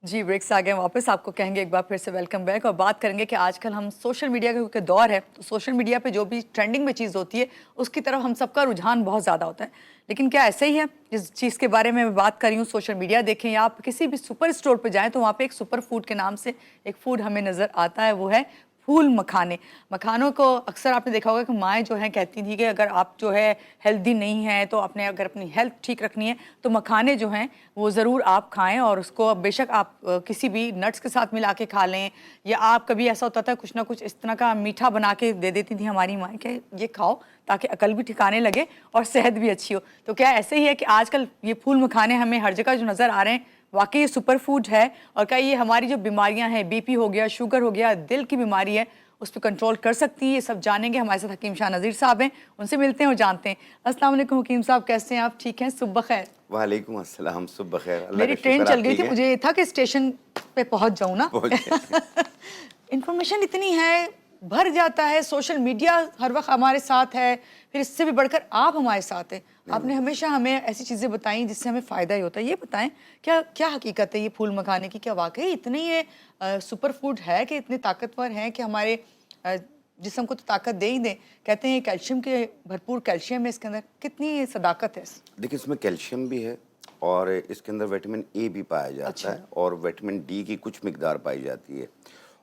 जी, breaks आ गए वापस। आपको कहेंगे एक बार फिर से वेलकम बैक और बात करेंगे कि आजकल हम सोशल मीडिया का दौर है, तो सोशल मीडिया पे जो भी ट्रेंडिंग में चीज़ होती है, उसकी तरफ हम सबका रुझान बहुत ज़्यादा होता है। लेकिन क्या ऐसे ही है? जिस चीज़ के बारे में मैं बात कर रही हूँ, सोशल मीडिया देखें या आप किसी भी सुपर स्टोर पे जाएँ, तो वहाँ पे एक सुपर फूड के नाम से एक फूड हमें नज़र आता है, वो है फूल मखाने। मखानों को अक्सर आपने देखा होगा कि माएँ जो हैं कहती थी कि अगर आप जो है हेल्दी नहीं हैं, तो आपने अगर अपनी हेल्थ ठीक रखनी है, तो मखाने जो हैं वो ज़रूर आप खाएँ और उसको बेशक आप किसी भी नट्स के साथ मिला के खा लें, या आप कभी ऐसा होता था कुछ ना कुछ इस तरह का मीठा बना के दे देती थी हमारी माएँ कि ये खाओ ताकि अकल भी ठिकाने लगे और सेहत भी अच्छी हो। तो क्या ऐसे ही है कि आजकल ये फूल मखाने हमें हर जगह जो नज़र आ रहे हैं, वाकई ये सुपर फूड है? और क्या ये हमारी जो बीमारियां हैं, बीपी हो गया, शुगर हो गया, दिल की बीमारी है, उस पर कंट्रोल कर सकती है? ये सब जानेंगे। हमारे साथ हकीम शाह नज़ीर साहब हैं, उनसे मिलते हैं और जानते हैं। अस्सलाम वालेकुम हकीम साहब, कैसे हैं आप? ठीक हैं? सुबह खैर। वालेकुम अस्सलाम, सुबह खैर। अल्लाह मेरी का ट्रेन शुक्र, चल आप गई ठीक थी, हैं? मुझे ये था कि स्टेशन पे पहुंच जाऊं ना। पहुंच गए। इन्फॉर्मेशन इतनी है, भर जाता है, सोशल मीडिया हर वक्त हमारे साथ है, फिर इससे भी बढ़कर आप हमारे साथ हैं। आपने हमेशा हमें ऐसी चीज़ें बताई जिससे हमें फ़ायदा ही होता है। ये बताएं, क्या क्या हकीकत है ये फूल मखाने की? क्या वाकई इतने ये सुपर फूड है कि इतने ताकतवर हैं कि हमारे अ, जिस्म को तो ताकत दे ही दें? कहते हैं कैल्शियम के भरपूर कैल्शियम है इसके अंदर। कितनी सदाकत है देखिए, इसमें कैल्शियम भी है और इसके अंदर विटामिन ए भी पाया जाता अच्छा। है और विटामिन डी की कुछ मिकदार पाई जाती है।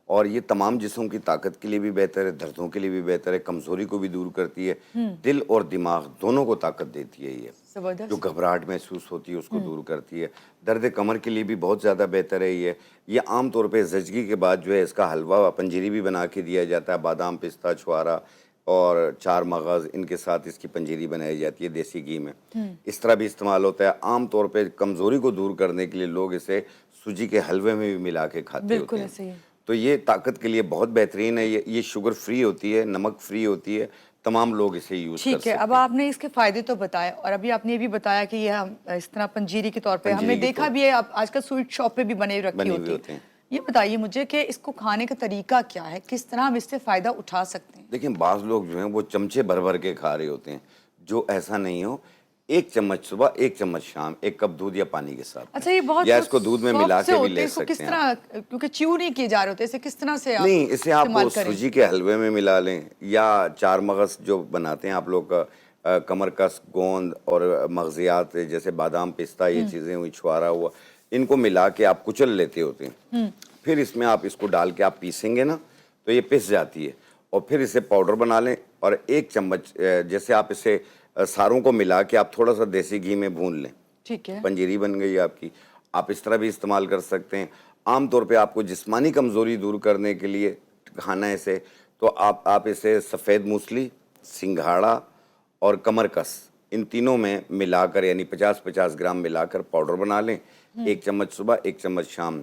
और ये तमाम जिस्म की ताकत के लिए भी बेहतर है, दर्दों के लिए भी बेहतर है, कमज़ोरी को भी दूर करती है, दिल और दिमाग दोनों को ताकत देती है ये। जो ज़बरदस्त। घबराहट महसूस होती है उसको दूर करती है। दर्द कमर के लिए भी बहुत ज़्यादा बेहतर है ये। ये आम तौर पे ज़चगी के बाद जो है इसका हलवा पंजीरी भी बना के दिया जाता है, बादाम, पिस्ता, छुआरा और चार मगज़, इनके साथ इसकी पंजीरी बनाई जाती है देसी घी में। इस तरह भी इस्तेमाल होता है। आम तौर पे कमज़ोरी को दूर करने के लिए लोग इसे सूजी के हलवे में भी मिला के खाते होते बिल्कुल हैं। ऐसे ही है। तो ये ताकत के लिए बहुत बेहतरीन है। ये शुगर फ्री होती है, नमक फ्री होती है, तमाम लोग इसे यूज़ कर ठीक है, अब सकते हैं। आपने इसके फ़ायदे तो बताए और अभी आपने ये भी बताया कि ये हम इस तरह पंजीरी के तौर पे हमने पंजीरी के देखा तौर भी है, अब आजकल स्वीट शॉप पे भी बने रखी बने हुए होती है। होते हैं। ये बताइए मुझे कि इसको खाने का तरीका क्या है? किस तरह हम इससे फ़ायदा उठा सकते हैं? देखिए, बाज़ लोग जो हैं वो चमचे भर-भर के खा रहे होते हैं, जो ऐसा नहीं हो। 1 चम्मच सुबह, 1 चम्मच शाम, 1 कप दूध या पानी के साथ में, अच्छा, ये बहुत या वो इसको दूध में सॉफ्ट मिला से के भी होते हैं, ले इसको किस सकते हैं आप। तरह क्योंकि च्यू नहीं किए जा रहे होते, इसे किस तरह से आप नहीं, इसे आप इस्तेमाल करें? सूजी के हलवे में मिला लें या चार मगज़ जो बनाते हैं आप लोग कमरकस, गोंद और मग़ज़ियात जैसे बादाम, पिस्ता, ये चीज़ें हुई, छुआरा हुआ, इनको मिला के आप कुचल लेते होते हैं। फिर इसमें आप इसको डाल के आप पीसेंगे ना, तो ये पिस जाती है और फिर इसे पाउडर बना लें और 1 चम्मच जैसे आप इसे सारों को मिला के आप थोड़ा-सा देसी घी में भून लें। ठीक है। पंजीरी बन गई आपकी। आप इस तरह भी इस्तेमाल कर सकते हैं। आम तौर पे आपको जिस्मानी कमज़ोरी दूर करने के लिए खाना है इसे, तो आप इसे सफ़ेद मूसली, सिंघाड़ा और कमरकस, इन तीनों में मिलाकर यानी 50-50 ग्राम मिलाकर पाउडर बना लें। 1 चम्मच सुबह, 1 चम्मच शाम।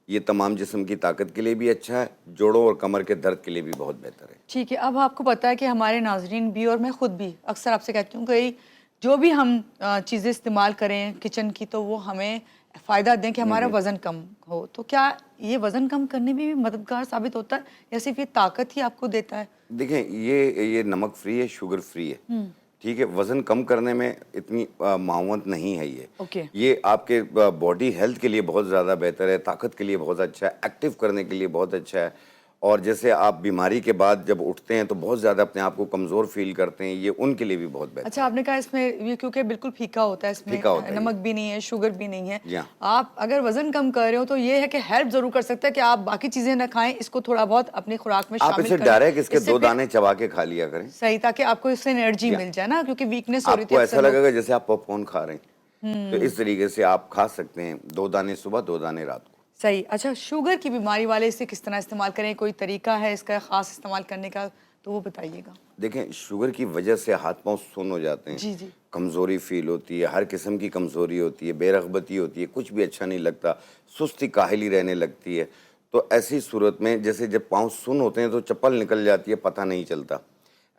ये तमाम जिस्म की ताकत के लिए भी अच्छा है, जोड़ों और कमर के दर्द के लिए भी बहुत बेहतर है। ठीक है, अब आपको पता है कि हमारे नाज़रीन भी और मैं खुद भी अक्सर आपसे कहती हूँ कि जो भी हम चीज़ें इस्तेमाल करें किचन की, तो वो हमें फ़ायदा दें कि हमारा वज़न कम हो। तो क्या ये वज़न कम करने में भी मददगार साबित होता है या सिर्फ़ ये ताकत ही आपको देता है? देखें, ये नमक फ्री है, शुगर फ्री है। ठीक है, वज़न कम करने में इतनी मावनत नहीं है ये। ओके। ये आपके बॉडी हेल्थ के लिए बहुत ज़्यादा बेहतर है, ताकत के लिए बहुत अच्छा है, एक्टिव करने के लिए बहुत अच्छा है। और जैसे आप बीमारी के बाद जब उठते हैं तो बहुत ज़्यादा अपने आप को कमज़ोर फ़ील करते हैं, ये उनके लिए भी बहुत बेहतर अच्छा, है। आपने कहा इसमें ये क्योंकि बिल्कुल फीका होता है, इसमें फीका होता है ये। नमक भी नहीं है, शुगर भी नहीं है। जी हाँ। आप अगर वज़न कम कर रहे हो तो ये है कि हेल्प ज़रूर कर सकता है कि आप बाकी चीज़ें ना खाएँ, इसको थोड़ा बहुत अपनी खुराक में आप शामिल इसे करें। डायरेक्ट इसके इससे 2 फिर दाने चबा के खा लिया करें। सही, ताकि आपको इससे एनर्जी जी हाँ। मिल जाए ना, क्योंकि वीकनेस हो रही थी आपको ऐसा अक्सर लोग। लगेगा जैसे आप पॉपकॉर्न खा रहे हैं। तो इस तरीके से आप खा सकते हैं, 2 दाने सुबह, 2 दाने रात को। सही। अच्छा, शुगर की बीमारी वाले इसे किस तरह इस्तेमाल करें? कोई तरीका है इसका ख़ास इस्तेमाल करने का? तो वो बताइएगा। देखें, शुगर की वजह से हाथ-पाँव सुन्न हो जाते हैं, जी, जी। कमज़ोरी फ़ील होती है, हर किस्म की कमज़ोरी होती है, बेरग़बती होती है, कुछ भी अच्छा नहीं लगता, सुस्ती काहिली रहने लगती है। तो ऐसी सूरत में जैसे जब पाँव सुन्न होते हैं तो चप्पल निकल जाती है, पता नहीं चलता,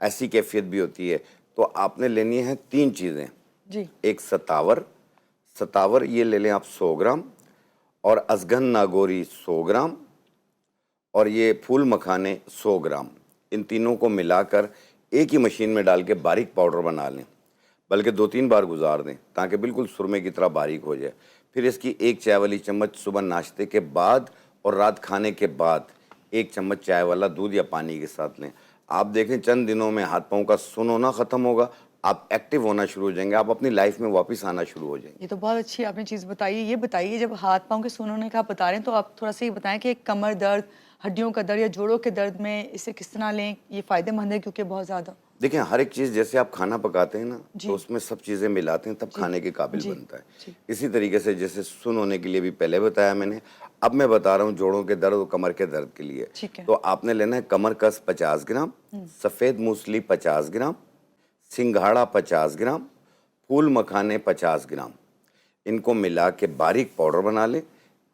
ऐसी कैफ़ियत भी होती है। तो आपने लेनी है 3 चीज़ें, जी। एक सतावर, सतावर ये ले लें आप 100 ग्राम, और अज़गन नागौरी 100 ग्राम, और ये फूल मखाने 100 ग्राम। इन तीनों को मिलाकर एक ही मशीन में डाल के बारीक पाउडर बना लें। बल्कि 2-3 बार गुजार दें ताकि बिल्कुल सुरमे की तरह बारीक हो जाए। फिर इसकी 1 चाय वाली चम्मच सुबह नाश्ते के बाद और रात खाने के बाद 1 चम्मच चाय वाला दूध या पानी के साथ लें। आप देखें चंद दिनों में हाथ पाँव का सुन होना ख़त्म होगा, आप एक्टिव होना शुरू हो जाएंगे, आप अपनी लाइफ में वापस आना शुरू हो जाएंगे। ये तो बहुत अच्छी आपने चीज़ बताई। ये बताइए, जब हाथ पाँव के सुन होने का आप बता रहे हैं तो आप थोड़ा सा ये बताएं कि कमर दर्द, हड्डियों का दर्द या जोड़ों के दर्द में इसे किस तरह लें, ये फ़ायदेमंद है क्योंकि बहुत ज़्यादा। देखिए हर एक चीज़ जैसे आप खाना पकाते हैं ना जी। तो उसमें सब चीज़ें मिलाते हैं तब खाने के काबिल जी। बनता है। जी। इसी तरीके से जैसे सुन होने के लिए भी पहले बताया मैंने, अब मैं बता रहा हूँ जोड़ों के दर्द और कमर के दर्द के लिए। ठीक है। तो आपने लेना है कमर कस 50 ग्राम, सफ़ेद मूसली 50 ग्राम, सिंघाड़ा 50 ग्राम, फूल मखाने 50 ग्राम। इनको मिला के बारीक पाउडर बना लें।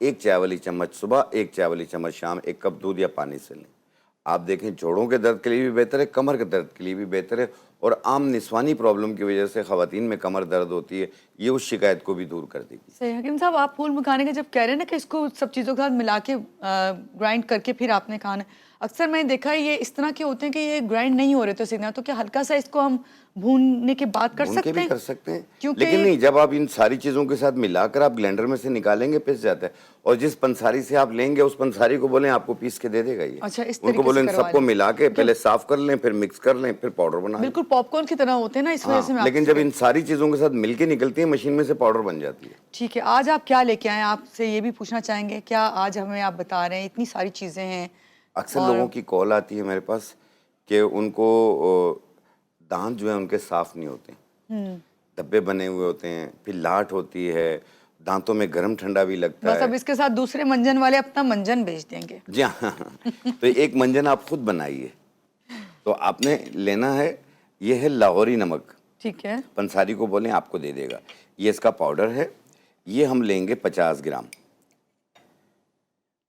1 चाय वाली चम्मच सुबह, 1 चाय वाली चम्मच शाम, 1 कप दूध या पानी से लें। आप देखें जोड़ों के दर्द के लिए भी बेहतर है, कमर के दर्द के लिए भी बेहतर है, और आम निस्वानी प्रॉब्लम की वजह से ख़वातीन में कमर दर्द होती है, ये उस शिकायत को भी दूर कर देगी। सही। हकीम साहब, आप फूल मखाने का जब कह रहे हैं ना कि इसको सब चीज़ों के साथ मिला के ग्राइंड करके फिर आपने खाना है, अक्सर मैंने देखा है ये इस तरह के होते हैं कि ये ग्राइंड नहीं हो रहे तो सीखना, तो क्या हल्का सा इसको हम भूनने के बाद कर भून सकते के भी हैं? कर सकते हैं, क्योंकि लेकिन नहीं, जब आप इन सारी चीज़ों के साथ मिलाकर आप ब्लेंडर में से निकालेंगे पिस जाता है, और जिस पंसारी से आप लेंगे उस पंसारी को बोलें आपको पीस के दे देगा ये। अच्छा, इस उनको तरीके बोलें से इन करवा सबको लें। मिला के पहले साफ कर लें, फिर मिक्स कर लें, फिर पाउडर बना लें। बिल्कुल पॉपकॉर्न की तरह होते हैं ना, इस वजह से मैं हाँ, लेकिन आपसे जब इन सारी चीज़ों के साथ मिलके निकलती है मशीन में से पाउडर बन जाती है। ठीक है, आज आप क्या लेके आए हैं? आपसे ये भी पूछना चाहेंगे, क्या आज हमें आप बता रहे हैं इतनी सारी चीज़ें हैं अक्सर और लोगों की कॉल आती है मेरे पास कि उनको दांत जो है उनके साफ नहीं होते, धब्बे बने हुए होते हैं, फिर लाट होती है, दांतों में गर्म ठंडा भी लगता बस है। अब इसके साथ दूसरे मंजन वाले अपना मंजन बेच देंगे। जी हाँ, तो एक मंजन आप खुद बनाइए। तो आपने लेना है, ये है लाहौरी नमक, ठीक है। पंसारी को बोलें आपको दे देगा। ये इसका पाउडर है, ये हम लेंगे 50 ग्राम।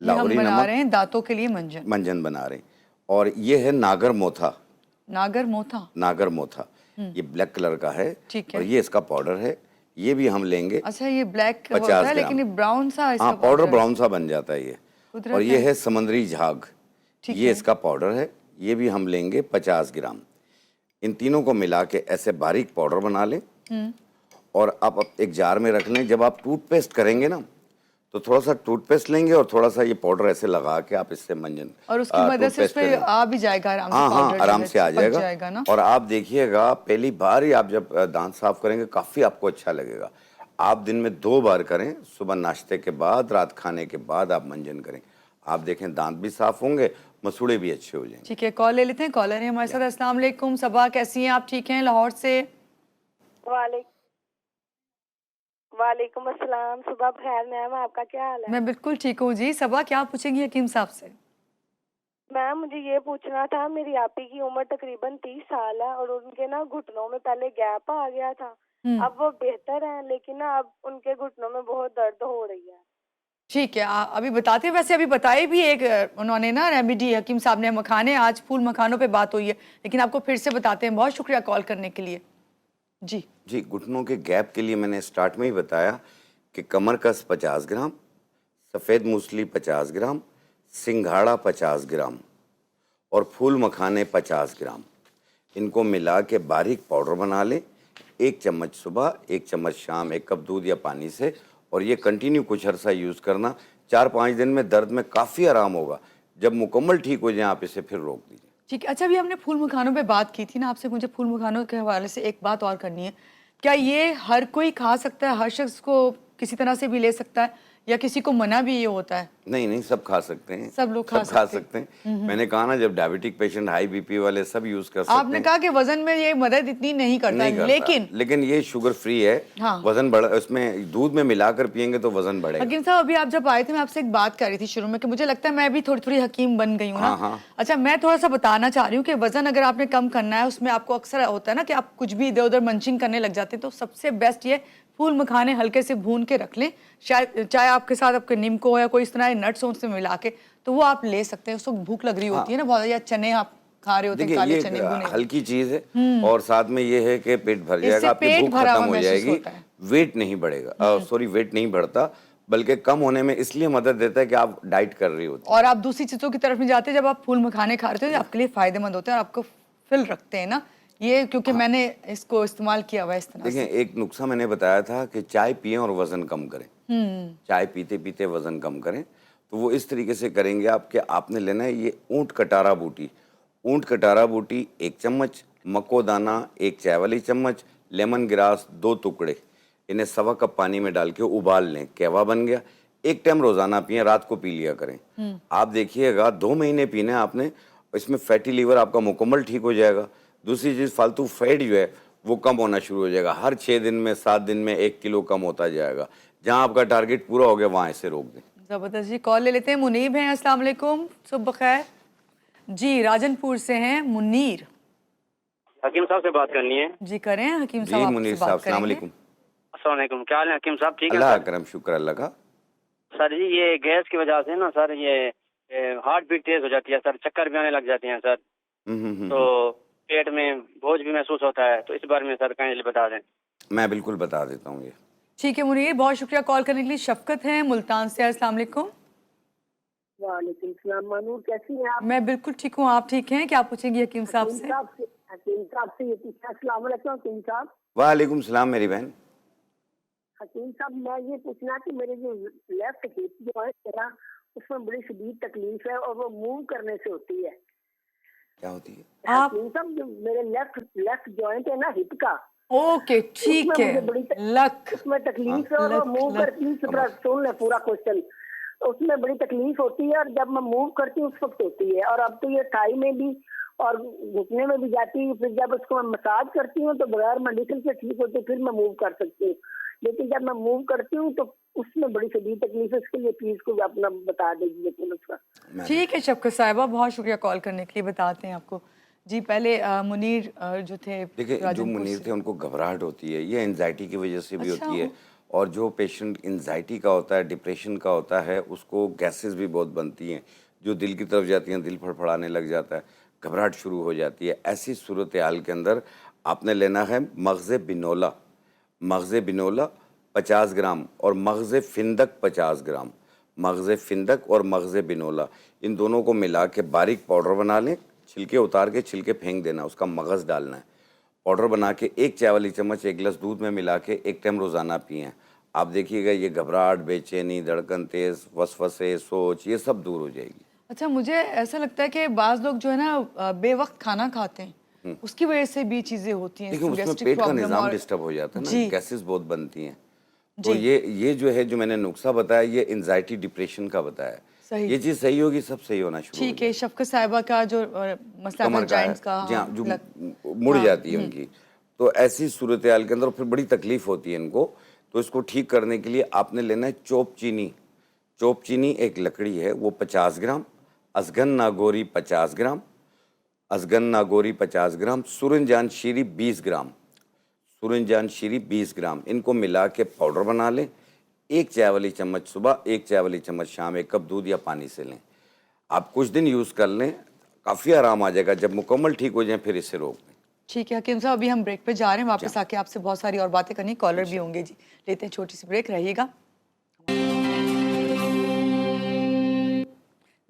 ये हम लाहौरी बना नमक रहे हैं दांतों के लिए मंजन। मंजन बना रहे हैं। और ये है नागर मोथा, नागर मोथा। नागर मोथा, ये ब्लैक कलर का है, ठीक है। और ये इसका पाउडर है, ये भी हम लेंगे अच्छा, ये ब्लैक 50 होता है ग्राम। लेकिन ये ब्राउन सा इसका हाँ, पाउडर पाउडर है। ब्राउन सा बन जाता है ये। कुदरत और ये है। है समंदरी झाग, ठीक ये है। इसका पाउडर है, ये भी हम लेंगे 50 ग्राम। इन तीनों को मिला के ऐसे बारीक पाउडर बना लें, और आप एक जार में रख लें। जब आप टूथपेस्ट करेंगे ना तो थोड़ा सा टूथपेस्ट लेंगे और थोड़ा सा ये पाउडर ऐसे लगा के आप इससे मंजन और उसकी मदद से उस टूथपेस्ट पे करेंगे। आ भी जाएगा आराम से, हाँ हाँ, पाउडर आराम से आ पक जाएगा ना। और आप देखिएगा पहली बार ही आप जब दांत साफ करेंगे काफ़ी आपको अच्छा लगेगा। आप दिन में 2 बार करें, सुबह नाश्ते के बाद, रात खाने के बाद आप मंजन करें। आप देखें दांत भी साफ होंगे, मसूड़े भी अच्छे हो जाएंगे। ठीक है, कॉल ले लेते हैं। कॉलर है हमारे साथ। अस्सलाम वालेकुम सबा, कैसी हैं आप? ठीक हैं? लाहौर से। वालेकुम अस्सलाम। सुबह खैर मैम, आपका क्या हाल है? मैं बिल्कुल ठीक हूँ जी। सबा, क्या पूछेंगी हकीम साहब से? मैम मुझे ये पूछना था, मेरी आपी की उम्र तकरीबन 30 साल है और उनके ना घुटनों में पहले गैप आ गया था। अब वो बेहतर है, लेकिन ना अब उनके घुटनों में बहुत दर्द हो रही है। ठीक है, अभी बताते हैं। वैसे अभी बताए भी एक उन्होंने ना रेमेडी हकीम साहब ने, मखाने। आज फूल मखानों पे बात हुई है, लेकिन आपको फिर से बताते हैं। बहुत शुक्रिया कॉल करने के लिए जी। जी, घुटनों के गैप के लिए मैंने स्टार्ट में ही बताया कि कमर कस 50 ग्राम, सफ़ेद मूसली 50 ग्राम, सिंघाड़ा 50 ग्राम और फूल मखाने 50 ग्राम। इनको मिला के बारीक पाउडर बना लें। 1 चम्मच सुबह, 1 चम्मच शाम, 1 कप दूध या पानी से, और ये कंटिन्यू कुछ अर्सा यूज़ करना। 4-5 दिन में दर्द में काफ़ी आराम होगा। जब मुकम्मल ठीक हो जाए आप इसे फिर रोक दीजिए। ठीक है। अच्छा, अभी हमने फूल मखानों पे बात की थी ना आपसे, मुझे फूल मखानों के हवाले से एक बात और करनी है। क्या ये हर कोई खा सकता है? हर शख्स को किसी तरह से भी ले सकता है, या किसी को मना भी ये होता है? नहीं नहीं, सब खा सकते हैं, सब लोग खा सकते हैं। मैंने कहा ना, जब डायबिटिक पेशेंट, हाई बीपी वाले सब यूज कर सकते हैं। आपने कहा कि वजन में ये मदद इतनी नहीं करता, लेकिन ये शुगर फ्री है। हाँ। वजन बढ़, उसमें दूध में मिलाकर पियेंगे तो वजन बढ़ेगा। हकीम साहब, अभी आप जब आए थे मैं आपसे एक बात कर रही थी शुरू में कि मुझे लगता है मैं भी थोड़ी थोड़ी हकीम बन गई हूँ ना। हाँ। अच्छा, मैं थोड़ा सा बताना चाह रही हूँ कि वजन अगर आपने कम करना है, उसमें आपको अक्सर होता है ना कि आप कुछ भी इधर उधर मंचिंग करने लग जाते हैं, तो सबसे बेस्ट ये फूल मखाने हल्के से भून के रख लें। शायद चाहे आपके साथ आपके नीमको हो या कोई इस तरह नट्स हो, उससे मिला के, तो वो आप ले सकते हैं। उसको भूख लग रही होती है ना बहुत, या चने आप खा रहे होते हैं, काले चने भुने। हल्की चीज है और साथ में ये है कि पेट भर जाएगा, आपकी पेट भूख भरा खत्म हुआ हो महसूस जाएगी, होता है। वेट नहीं बढ़ेगा। सॉरी, वेट नहीं बढ़ता, बल्कि कम होने में इसलिए मदद देता है कि आप डाइट कर रही होती हैं और आप दूसरी चीजों की तरफ नहीं जाते। जब आप फूल मखाने खा रहे हो, आपके लिए फायदेमंद होते हैं और आपको फिल रखते हैं ना, ये क्योंकि मैंने इसको इस्तेमाल किया हुआ है इस तरह देखें, से। एक नुस्खा मैंने बताया था कि चाय पिएं और वजन कम करें। चाय पीते पीते वजन कम करें, तो वो इस तरीके से करेंगे आप कि आपने लेना है ये ऊंट कटारा बूटी। ऊंट कटारा बूटी 1 चम्मच, मकोदाना 1 चाय वाली चम्मच, लेमन ग्रास 2 टुकड़े, इन्हें 1.25 कप पानी में डाल के उबाल लें। कहवा बन गया। 1 टाइम रोजाना पिए, रात को पी लिया करें। आप देखिएगा 2 महीने पीना है आपने, इसमें फैटी लीवर आपका मुकम्मल ठीक हो जाएगा। दूसरी चीज़, फालतू फैट जो है वो कम होना शुरू हो जाएगा। हर 6 दिन में 7 दिन में 1 किलो कम होता जाएगा। जहां आपका टारगेट पूरा हो गया वहां इसे रोक दें। जबरदस्त जी। कॉल ले लेते हैं। मुनीब हैं, अस्सलाम वालेकुम, सुबह खैर जी। राजनपुर से हैं मुनीर हकीम साहब से बात करनी है। जी। करें हकीम जी साहब, मुनीर आपसे साहब, बात अस्सलाम करेंगे। वालेकुम। अस्सलाम वालेकुम, क्या हाल है हकीम साहब? ठीक है अल्लाह सर? करम, शुक्र अल्लाह का। सर जी, ये गैस की वजह से ना सर, ये हार्ट बीट तेज हो जाती है सर, चक्कर भी आने लग जाते हैं सर। तो पेट में बोझ भी महसूस होता है, तो इस बारे में सर काइंडली बता दें। मैं बिल्कुल बता देता हूँ ये। ठीक है मुनीर, बहुत शुक्रिया कॉल करने के लिए। शफकत हैं मुल्तान से, अस्सलाम वालेकुम। वालेकुम सलाम। मानूर, कैसी हैं आप? मैं बिल्कुल ठीक हूँ, आप ठीक हैं? क्या पूछेंगी हकीम साहब से? हकीम साहब से ये पूछना। अस्सलाम वालेकुम हकीम साहब। वालेकुम सलाम मेरी बहन। हकीम साहब, मैं ये पूछना कि मेरे जो लेफ्ट हिप जो है मेरा, उसमें बड़ी शदीद तकलीफ है और वो मूव करने से होती है। क्या होती है? आप हकीम साहब, जो मेरे लेफ्ट जॉइंट है ना हिप का, ओके ठीक उसमें है। मुझे बड़ी लक उसमें तकलीफ है और वो लक मूव लक करती हूँ। सुन ले पूरा क्वेश्चन। उसमें बड़ी तकलीफ होती है और जब मैं मूव करती हूँ उस वक्त होती है। और अब तो ये थाई में भी और घुटने में भी जाती है। फिर जब उसको मैं मसाज करती हूँ तो बगैर मेडिसिन से ठीक होती है, फिर मैं मूव कर सकती हूँ। लेकिन जब मैं मूव करती हूँ तो उसमें बड़ी शदीद तकलीफ है। इसके लिए प्लीज को अपना बता दीजिए लेकिन उसका। ठीक है शफकत साहिबा, बहुत शुक्रिया कॉल करने के लिए, बताते हैं आपको। जी पहले मुनीर जो थे देखिए, जो राजनपुर मुनीर से। थे उनको घबराहट होती है, ये एंजाइटी की वजह से भी अच्छा, होती है। और जो पेशेंट एंजाइटी का होता है, डिप्रेशन का होता है, उसको गैसेस भी बहुत बनती हैं जो दिल की तरफ जाती हैं, दिल फड़फड़ाने लग जाता है, घबराहट शुरू हो जाती है। ऐसी सूरत हाल के अंदर आपने लेना है मग़ज़ बिनोला। मग़ज़ बिनोला 50 ग्राम और मग़ज़ फिंदक 50 ग्राम। मग़ज़ फिंदक और मग़ज़ बिनोला, इन दोनों को मिला के बारीक पाउडर बना लें। छिलके उतार के छिलके फेंक देना, उसका मग़ज़ डालना है। पाउडर बना के 1 चाय वाली चम्मच 1 गिलास दूध में मिला के 1 टाइम रोज़ाना पिएं। आप देखिएगा ये घबराहट, बेचैनी, धड़कन तेज़, वसवसे, सोच, ये सब दूर हो जाएगी। अच्छा मुझे ऐसा लगता है कि बाज़ लोग जो है ना बेवक्त खाना खाते हैं, उसकी वजह से भी चीज़ें होती हैं, देखिए, उसमें गैस्ट्रिक पेट का प्रॉब्लम निज़ाम और डिस्टर्ब हो जाता है ना, जी गैसेस बहुत बनती हैं। तो जी ये जो है, जो मैंने नुस्खा बताया, ये एंजाइटी डिप्रेशन का बताया। सही। ये चीज़ सही होगी, सब सही होना शुरू हो ठीक है। जाएगा। शफकत साहिबा का जो मसला था कमर का है, जॉइंट्स का, जी हाँ, हाँ, जो लक, मुड़ हाँ, जाती है उनकी। तो ऐसी सूरत हाल के अंदर फिर बड़ी तकलीफ होती है इनको। तो इसको ठीक करने के लिए आपने लेना है चोप चीनी। चोप चीनी एक लकड़ी है, वो 50 ग्राम, अजगन नागौरी 50 ग्राम, अजगन नागौरी 50 ग्राम, सूरजजान शीरी 20 ग्राम, सूरजजान शीरी 20 ग्राम, इनको मिला के पाउडर बना लें। 1 चाय वाली चम्मच सुबह, 1 चाय वाली चम्मच शाम, 1 कप दूध या पानी से लें। आप कुछ दिन यूज़ कर लें, काफ़ी आराम आ जाएगा। जब मुकम्मल ठीक हो जाए फिर इसे रोक दें। ठीक है हकीम साहब, अभी हम ब्रेक पे जा रहे हैं, वापस आके आपसे बहुत सारी और बातें करनी, कॉलर भी होंगे जी। लेते हैं छोटी सी ब्रेक, रहिएगा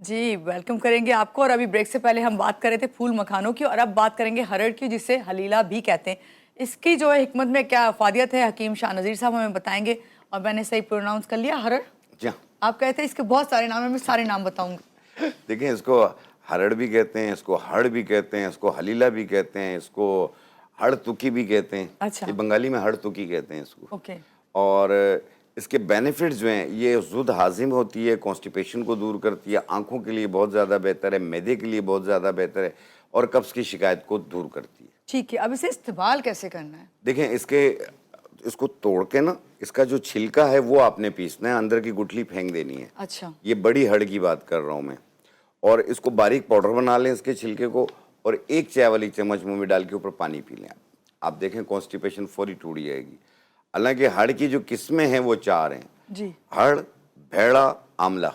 जी। वेलकम करेंगे आपको। और अभी ब्रेक से पहले हम बात कर रहे थे फूल मखानों की, और अब बात करेंगे हरड़ की, जिसे हलीला भी कहते हैं। इसकी जो है हिकमत में क्या अफादियत है, हकीम शाह नज़ीर साहब हमें बताएंगे। और मैंने सही प्रोनाउंस कर लिया, हरड़? जी हाँ। आप कहते हैं इसके बहुत सारे नाम हैं, मैं सारे नाम बताऊंगी। देखिए, इसको हरड़ भी कहते हैं, इसको हड़ भी कहते हैं, इसको हलीला भी कहते हैं, इसको हड़ तुकी भी कहते हैं। अच्छा। ये बंगाली में हड़ तुकी कहते हैं इसको। ओके। और इसके बेनिफिट्स जो हैं, ये ज़ुद हाजिम होती है, कॉन्स्टिपेशन को दूर करती है, आंखों के लिए बहुत ज़्यादा बेहतर है, मैदे के लिए बहुत ज़्यादा बेहतर है, और कब्ज़ की शिकायत को दूर करती है। ठीक है, अब इसे इस्तेमाल कैसे करना है? देखें, इसको तोड़ के ना, इसका जो छिलका है वो आपने पीसना है, अंदर की गुठली फेंक देनी है। अच्छा। ये बड़ी हड़ की बात कर रहा हूँ मैं। और इसको बारीक पाउडर बना लें इसके छिलके को, और 1 चाय वाली चम्मच मुंह में डाल के ऊपर पानी पी लें। आप देखें कॉन्स्टिपेशन फौरी टूट जाएगी। हालांकि हड़ की जो किस्में हैं वो 4 हैं जी। हड़, भेड़ा, आमला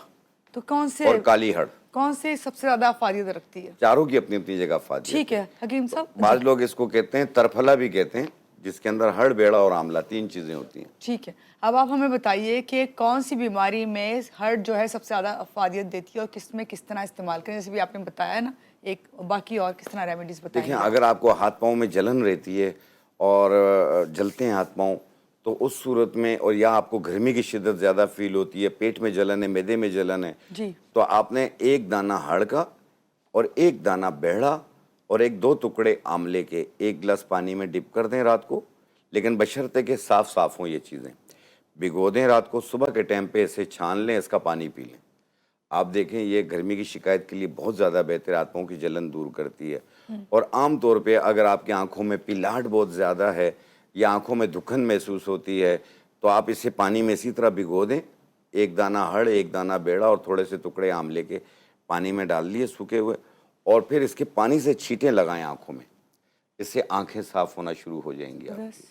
तो कौन से और काली हड़। कौन से सबसे ज्यादा अफादियत रखती है? चारों की अपनी अपनी जगह फायदे। ठीक है हकीम साहब। बाज लोग इसको कहते हैं तरफला भी कहते हैं, जिसके अंदर हड़, बेड़ा और आंवला 3 चीज़ें होती हैं। ठीक है, अब आप हमें बताइए कि कौन सी बीमारी में हर्ड जो है सबसे ज़्यादा अफादियत देती है और किस में किस तरह इस्तेमाल करें, जैसे भी आपने बताया ना एक, बाकी और किस तरह रेमेडीज देखिए, बताएंगे? अगर आपको हाथ पाँव में जलन रहती है और जलते हैं हाथ पाँव, तो उस सूरत में, और या आपको गर्मी की शिद्दत ज़्यादा फील होती है, पेट में जलन है, मैदे में जलन है, जी। तो आपने 1 दाना हड़ का और 1 दाना बेड़ा और 1-2 टुकड़े आंवले के 1 गिलास पानी में डिप कर दें रात को, लेकिन बशर्ते कि साफ साफ हों ये चीज़ें। भिगो दें रात को, सुबह के टाइम पे इसे छान लें, इसका पानी पी लें। आप देखें, ये गर्मी की शिकायत के लिए बहुत ज़्यादा बेहतर, हाथ पाँव की जलन दूर करती है। और आम तौर पे अगर आपकी आंखों में पिलाहट बहुत ज़्यादा है या आंखों में दुखन महसूस होती है, तो आप इसे पानी में इसी तरह भिगो दें, 1 दाना हड़, 1 दाना बेड़ा और थोड़े से टुकड़े आंवले के पानी में डाल लिए सूखे हुए, और फिर इसके पानी से छींटे लगाएं आंखों में, इससे आंखें साफ होना शुरू हो जाएंगी आपकी।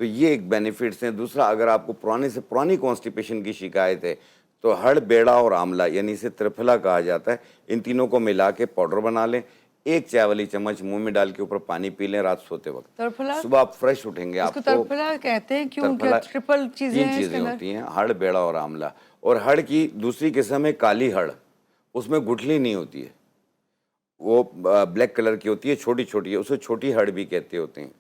तो ये एक बेनिफिट्स हैं। दूसरा, अगर आपको पुराने से पुरानी कॉन्स्टिपेशन की शिकायत है, तो हड़, बेड़ा और आंवला, यानी इसे त्रिफला कहा जाता है, इन तीनों को मिला के पाउडर बना लें, 1 चाय वाली चम्मच मुंह में डाल के ऊपर पानी पी लें रात सोते वक्त। तरफला, सुबह आप फ्रेश उठेंगे। इसको आपको तरफला कहते हैं क्यों? क्या तरफला ट्रिपल चीजें 3 हैं इसके चीज़ें अंदर? होती हैं, हड़, बेड़ा और आंवला। और हड़ की दूसरी किस्म है काली हड़, उसमें गुठली नहीं होती है, वो ब्लैक कलर की होती है, छोटी छोटी है, उसे छोटी हड़ भी कहते होते हैं।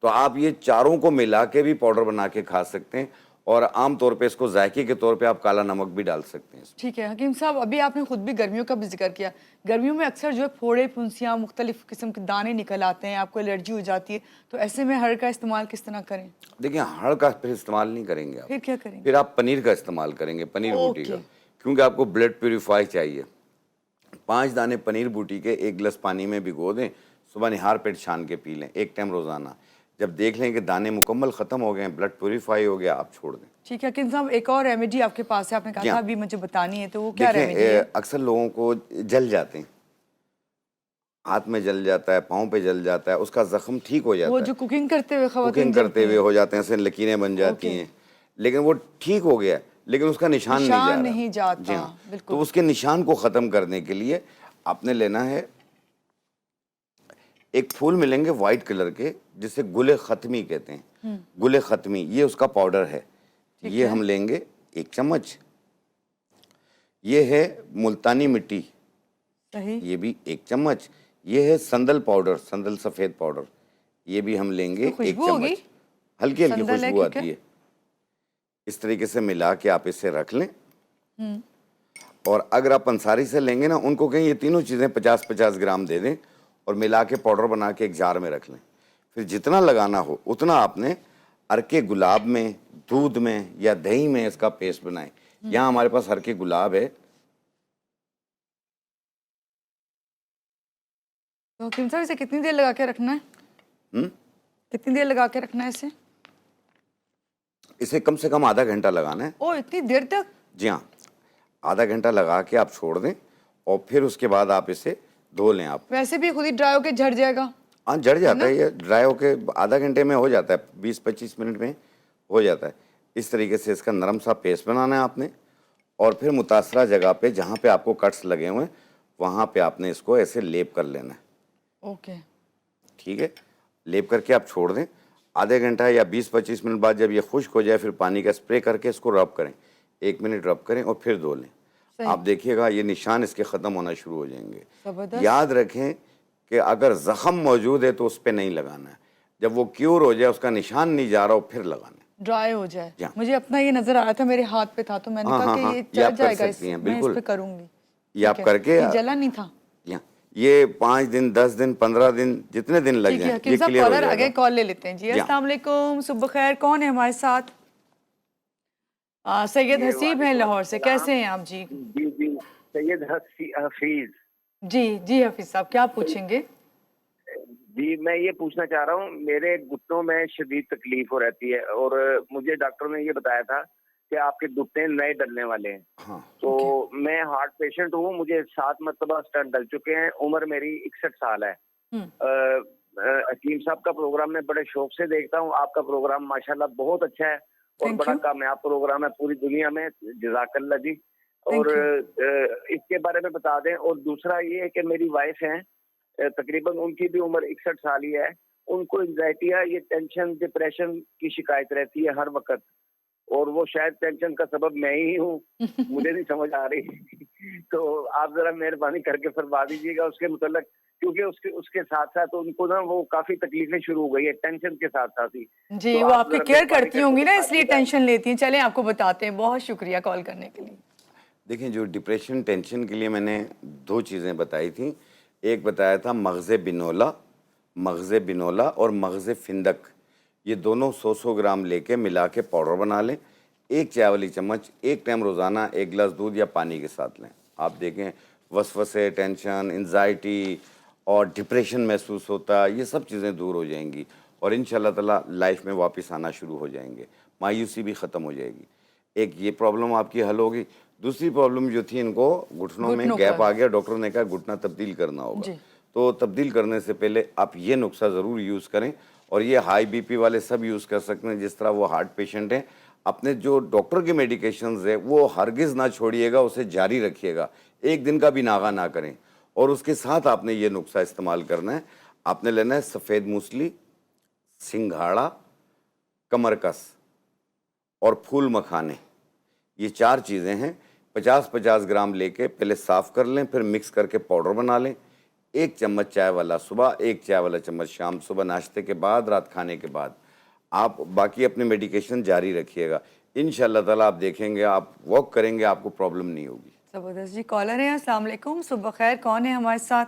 तो आप ये चारों को मिला के भी पाउडर बना के खा सकते हैं, और आम तौर पे इसको जायके के तौर पे आप काला नमक भी डाल सकते हैं। ठीक है हकीम साहब, अभी आपने खुद भी गर्मियों का भी जिक्र किया। गर्मियों में अक्सर जो है फोड़े, फुंसियाँ, मुख्तलिफ किस्म के दाने निकल आते हैं, आपको एलर्जी हो जाती है, तो ऐसे में हड़ का इस्तेमाल किस तरह करें? देखिए, हड़ का फिर इस्तेमाल नहीं करेंगे आप, फिर क्या करेंगे? फिर आप पनीर का इस्तेमाल करेंगे, पनीर बूटी का, ओके। क्योंकि आपको ब्लड प्योरीफाई चाहिए। 5 दाने पनीर बूटी के 1 गिलास पानी में भिगो दें, सुबह निहार पेट छान के पी लें 1 टाइम रोज़ाना। जब देख लें कि दाने मुकम्मल ख़त्म हो गए हैं, ब्लड प्योरीफाई हो गया, आप छोड़ दें। ठीक है हकीम साहब, एक और रेमेडी आपके पास है, आपने कहा जी था हाँ। अभी मुझे बतानी है, तो वो क्या रेमेडी देखिए, है? अक्सर लोगों को जल जाते हैं, हाथ में जल जाता है, पाँव पे जल जाता है, उसका ज़ख्म ठीक हो वो जाता जो है, कुकिंग करते हुए खवातीन कुकिंग करते जलती हुए हैं। हो जाते हैं, ऐसे लकीरें बन जाती ओके। हैं, लेकिन वो ठीक हो गया है, लेकिन उसका निशान नहीं जा निशान रहा। नहीं जाता, जी हाँ, बिल्कुल। तो उसके निशान को ख़त्म करने के लिए आपने लेना है, एक फूल मिलेंगे वाइट कलर के, जिसे गुले ख़त्मी कहते हैं, गुले ख़त्मी, ये उसका पाउडर है। ये हम लेंगे 1 चम्मच। ये है मुल्तानी मिट्टी, सही। ये भी 1 चम्मच। ये है संदल पाउडर, संदल सफ़ेद पाउडर, ये भी हम लेंगे तो 1 खुशबू होगी? चम्मच। हल्की हल्की संदल है, खुशबू ठीक है। आती है। इस तरीके से मिला के आप इसे रख लें। और अगर आप अंसारी से लेंगे ना, उनको कहें ये तीनों चीज़ें 50-50 ग्राम दे दें और मिला के पाउडर बना के एक जार में रख लें। फिर जितना लगाना हो उतना आपने अरके गुलाब में, दूध में या दही में इसका पेस्ट बनाएं। यहाँ हमारे पास अरके गुलाब है। तो हकीम साहब, इसे कितनी देर लगा के रखना है? कितनी देर लगा के रखना है इसे? इसे कम से कम आधा घंटा लगाना है। ओ, इतनी देर तक? जी हाँ, आधा घंटा लगा के आप छोड़ दें और फिर उसके बाद आप इसे धो लें। आप वैसे भी खुद ही ड्राई होके झड़ जाएगा। हाँ, झड़ जाता है, ये ड्राई होके आधा घंटे में हो जाता है, 20-25 मिनट में हो जाता है। इस तरीके से इसका नरम सा पेस्ट बनाना है आपने, और फिर मुतासरा जगह पे जहाँ पे आपको कट्स लगे हुए हैं वहाँ पे आपने इसको ऐसे लेप कर लेना है। ओके। ठीक है, लेप करके आप छोड़ दें। आधे घंटा या 20-25 मिनट बाद जब ये खुश्क हो जाए, फिर पानी का स्प्रे करके इसको रब करें, 1 मिनट रब करें और फिर धो लें। आप देखिएगा ये निशान इसके ख़त्म होना शुरू हो जाएंगे। जबरदस्त। याद रखें कि अगर ज़ख़म मौजूद है तो उस पर नहीं लगाना है, जब वो क्योर हो जाए, उसका निशान नहीं जा रहा हो, फिर लगाना है। ड्राई हो जाए। हाँ। मुझे अपना ये नजर आ रहा था, मेरे हाथ पे था, तो मैंने हाँ, कहा हाँ, कि हाँ, ये ये चल आप कर जाएगा, सकती हैं, मैं इस बिल्कुल। पे करूंगी। ये आप ठीक है। करके ये जला नहीं था? ये 5 दिन, 10 दिन, 15 दिन, जितने दिन लग ठीक है जाए, हकीम ये साहब, क्लियर हो कॉलर आ गए, जाएगा। कॉल ले लेते हैं जी। जी हाँ। अस्सलाम वालेकुम, सुबह खैर, कौन है हमारे साथ? सैयद हसीब हैं लाहौर से, कैसे हैं आप जी? जी जी, सैयद हफीज। जी जी हफीज साहब, क्या पूछेंगे? जी, मैं ये पूछना चाह रहा हूँ, मेरे घुटनों में शदीद तकलीफ हो रहती है और मुझे डॉक्टर ने ये बताया था कि आपके घुटने नए डलने वाले हैं। हाँ। तो मैं हार्ट पेशेंट हूँ, मुझे 7 मरतबा स्टंट डल चुके हैं, उम्र मेरी 61 साल है। हकीम साहब का प्रोग्राम मैं बड़े शौक से देखता हूँ, आपका प्रोग्राम माशाल्लाह बहुत अच्छा है और Thank बड़ा you. कामयाब प्रोग्राम है पूरी दुनिया में, जज़ाकल्लाह जी। और इसके बारे में बता दें। और दूसरा ये है कि मेरी वाइफ है, तकरीबन उनकी भी उम्र 61 साल ही है उनको एंजाइटी या ये टेंशन डिप्रेशन की शिकायत रहती है हर वक्त, और वो शायद टेंशन का सबब मैं ही हूँ, मुझे नहीं समझ आ रही। तो आप जरा मेहरबानी करके फरमा दीजिएगा उसके मुतल्लिक, क्योंकि उसके साथ साथ उनको ना वो काफी तकलीफें शुरू हो गई है टेंशन के साथ साथ ही। जी, तो वो आप आपकी जरा केयर मेहरबानी करती करके होंगी ना, बता इसलिए दीजिएगा। टेंशन लेती हैं। चलें आपको बताते हैं। बहुत शुक्रिया कॉल करने के लिए। देखिए, जो डिप्रेशन टेंशन के लिए मैंने 2 चीज़ें बताई थी। एक बताया था मग़ज़ बिनौला और मग़ज़ फ़िंदक, ये दोनों 100-100 ग्राम लेके मिला के पाउडर बना लें। 1 चाय वाली चम्मच 1 टाइम रोज़ाना 1 गिलास दूध या पानी के साथ लें। आप देखें, वसवसे, टेंशन, एंग्ज़ायटी और डिप्रेशन महसूस होता है, ये सब चीज़ें दूर हो जाएंगी और इंशाअल्लाह ताला लाइफ में वापस आना शुरू हो जाएंगे। मायूसी भी ख़त्म हो जाएगी। एक ये प्रॉब्लम आपकी हल होगी। दूसरी प्रॉब्लम जो थी, इनको घुटनों में घुटनों गैप का। आ गया, डॉक्टर ने कहा घुटना तब्दील करना होगा। जी। तो तब्दील करने से पहले आप ये नुस्खा ज़रूर यूज़ करें, और ये हाई बीपी वाले सब यूज़ कर सकते हैं। जिस तरह वो हार्ट पेशेंट हैं, अपने जो डॉक्टर के मेडिकेशंस है वो हरगिज़ ना छोड़िएगा, उसे जारी रखिएगा, एक दिन का भी नागा ना करें। और उसके साथ आपने ये नुस्खा इस्तेमाल करना है। आपने लेना है सफ़ेद मूसली, सिंघाड़ा, कमरकस और फूल मखाने। ये 4 चीज़ें हैं। 50-50 ग्राम लेके पहले साफ़ कर लें, फिर मिक्स करके पाउडर बना लें। 1 चम्मच चाय वाला सुबह, 1 चाय वाला चम्मच शाम, सुबह नाश्ते के बाद, रात खाने के बाद। आप बाकी अपने मेडिकेशन जारी रखिएगा। इंशाअल्लाह ताला आप देखेंगे, आप वॉक करेंगे, आपको प्रॉब्लम नहीं होगी। ज़बरदस्त जी। कॉलर हैं, अस्सलाम वालेकुम, सुबह खैर। कौन है हमारे साथ?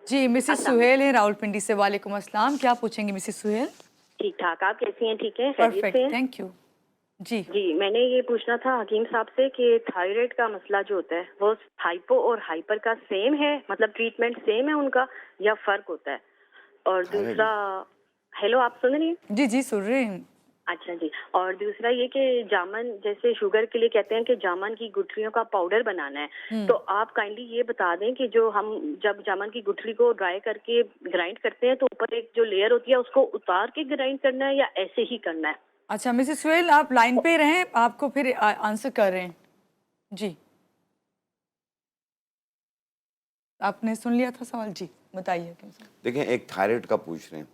जी, मिसेस सुहेल हैं रावलपिंडी से। वालेकुम अस्सलाम। क्या पूछेंगी मिसेस सुहेल? ठीक ठाक, आप कैसी हैं? ठीक है, खैरियत से परफेक्ट, हैं? Thank you. जी। जी, मैंने ये पूछना था हकीम साहब से कि थायराइड का मसला जो होता है वो हाइपो और हाइपर का सेम है, मतलब ट्रीटमेंट सेम है उनका या फर्क होता है? और थायराइड दूसरा, हेलो आप सुन रही हैं? जी, जी, सुन रहे हैं। अच्छा जी। और दूसरा ये कि जामन, जैसे शुगर के लिए कहते हैं कि जामन की गुठलियों का पाउडर बनाना है, तो आप काइंडली ये बता दें कि जो हम जब जामन की गुठली को ड्राई करके ग्राइंड करते हैं तो ऊपर एक जो लेयर होती है उसको उतार के ग्राइंड करना है या ऐसे ही करना है? अच्छा मिसेस सुहेल, आप लाइन पे रहें, आपको फिर आंसर कर रहे हैं। जी, आपने सुन लिया था सवाल? जी, बताइए हकीम साहब। देखें, एक थायराइड का पूछ रहे हैं।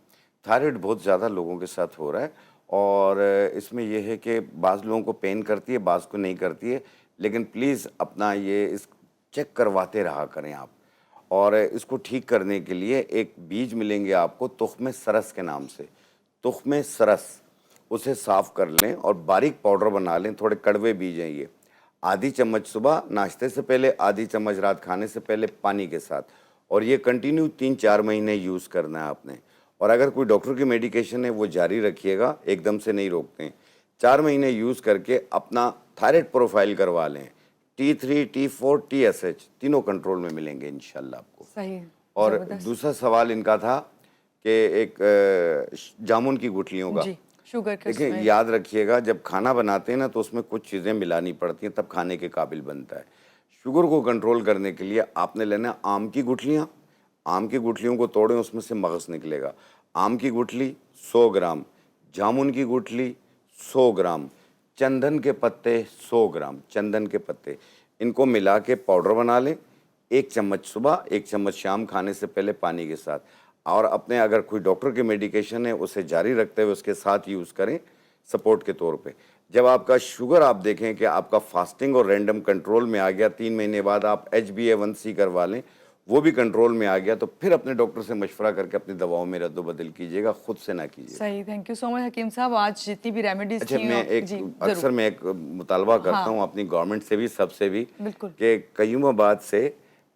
थायराइड बहुत ज़्यादा लोगों के साथ हो रहा है, और इसमें यह है कि बाज़ लोगों को पेन करती है, बाज़ को नहीं करती है। लेकिन प्लीज़ अपना ये इस चेक करवाते रहा करें आप। और इसको ठीक करने के लिए एक बीज मिलेंगे आपको तुख्म सरस के नाम से। तुख्म सरस, उसे साफ़ कर लें और बारीक पाउडर बना लें। थोड़े कड़वे बीज हैं ये। आधी चम्मच सुबह नाश्ते से पहले, आधी चम्मच रात खाने से पहले पानी के साथ, और ये कंटिन्यू 3-4 महीने यूज़ करना है आपने। और अगर कोई डॉक्टर की मेडिकेशन है वो जारी रखिएगा, एकदम से नहीं रोकते हैं। 4 महीने यूज़ करके अपना थायराइड प्रोफाइल करवा लें। T3, T4, TSH तीनों कंट्रोल में मिलेंगे इंशाल्लाह आपको। सही। और ज़बरदस्त। दूसरा सवाल इनका था कि एक जामुन की गुठलियों का। जी, शुगर के देखिए, उसमें। याद रखिएगा, जब खाना बनाते हैं ना तो उसमें कुछ चीज़ें मिलानी पड़ती हैं, तब खाने के काबिल बनता है। शुगर को कंट्रोल करने के लिए आपने लेना है आम की गुठलियाँ। आम की गुठलियों को तोड़ें, उसमें से मगज़ निकलेगा। आम की गुठली 100 ग्राम, जामुन की गुठली 100 ग्राम, चंदन के पत्ते 100 ग्राम, चंदन के पत्ते, इनको मिला के पाउडर बना लें। 1 चम्मच सुबह, 1 चम्मच शाम खाने से पहले पानी के साथ। और अपने अगर कोई डॉक्टर की मेडिकेशन है उसे जारी रखते हुए उसके साथ यूज़ करें सपोर्ट के तौर पे। जब आपका शुगर आप देखें कि आपका फास्टिंग और रैंडम कंट्रोल में आ गया, 3 महीने बाद आप HbA1c करवा लें, वो भी कंट्रोल में आ गया, तो फिर अपने डॉक्टर से मशवरा करके अपनी दवाओं में रद्द-बदल कीजिएगा, खुद से ना कीजिए। सही, थैंक यू सो मच हकीम साहब। आज जितनी भी रेमेडीज अच्छा, थी मैं जी, अक्सर ज़रूर। मैं एक मुतालबा करता हाँ। हूँ अपनी गवर्नमेंट से भी, सबसे भी, बिल्कुल। कि कयूमाबाद से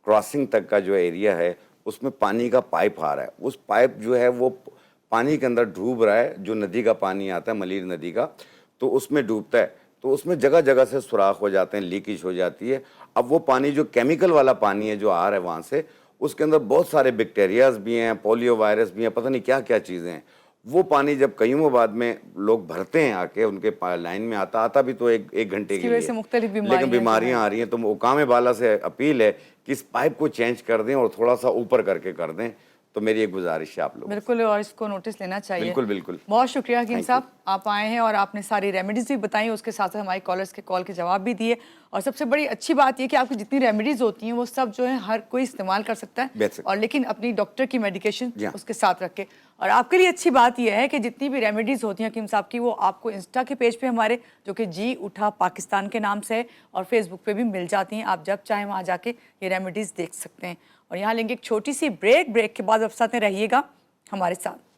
क्रॉसिंग तक का जो एरिया है उसमें पानी का पाइप आ रहा है। उस पाइप जो है वो पानी के अंदर डूब रहा है, जो नदी का पानी आता है, मलीर नदी का, तो उसमें डूबता है। तो उसमें जगह जगह से सुराख हो जाते हैं, लीकेज हो जाती है। अब वो पानी जो केमिकल वाला पानी है जो आ रहा है वहाँ से, उसके अंदर बहुत सारे बैक्टीरियाज भी हैं, पोलियो वायरस भी हैं, पता नहीं क्या क्या चीज़ें हैं। वो पानी जब कयूमाबाद में लोग भरते हैं आके, उनके लाइन में आता भी तो एक घंटे इसकी के वजह लिए, से मुख्तलिफ लेकिन बीमारियां बीमारियां आ रही हैं। तो मुकाम बाला से अपील है कि इस पाइप को चेंज कर दें और थोड़ा सा ऊपर करके कर दें, तो मेरी एक गुजारिश है आप लोगों से। बिल्कुल, और इसको नोटिस लेना चाहिए। बिल्कुल बिल्कुल। बहुत शुक्रिया हकीम Thank साहब, आप आए हैं और आपने सारी रेमेडीज भी बताई, उसके साथ साथ हमारे कॉलर्स के कॉल के जवाब भी दिए। और सबसे बड़ी अच्छी बात ये कि आपकी जितनी रेमेडीज होती हैं वो सब जो है हर कोई इस्तेमाल कर सकता है, और लेकिन अपनी डॉक्टर की मेडिकेशन उसके साथ रख के। और आपके लिए अच्छी बात यह है कि जितनी भी रेमेडीज होती हैं हकीम साहब की, वो आपको इंस्टा के पेज पे हमारे, जो कि जी उठा पाकिस्तान के नाम से है, और फेसबुक पे भी मिल जाती हैं। आप जब चाहें वहाँ जाके ये रेमेडीज देख सकते हैं। और यहाँ लेंगे एक छोटी सी ब्रेक के बाद आप साथ में रहिएगा हमारे साथ।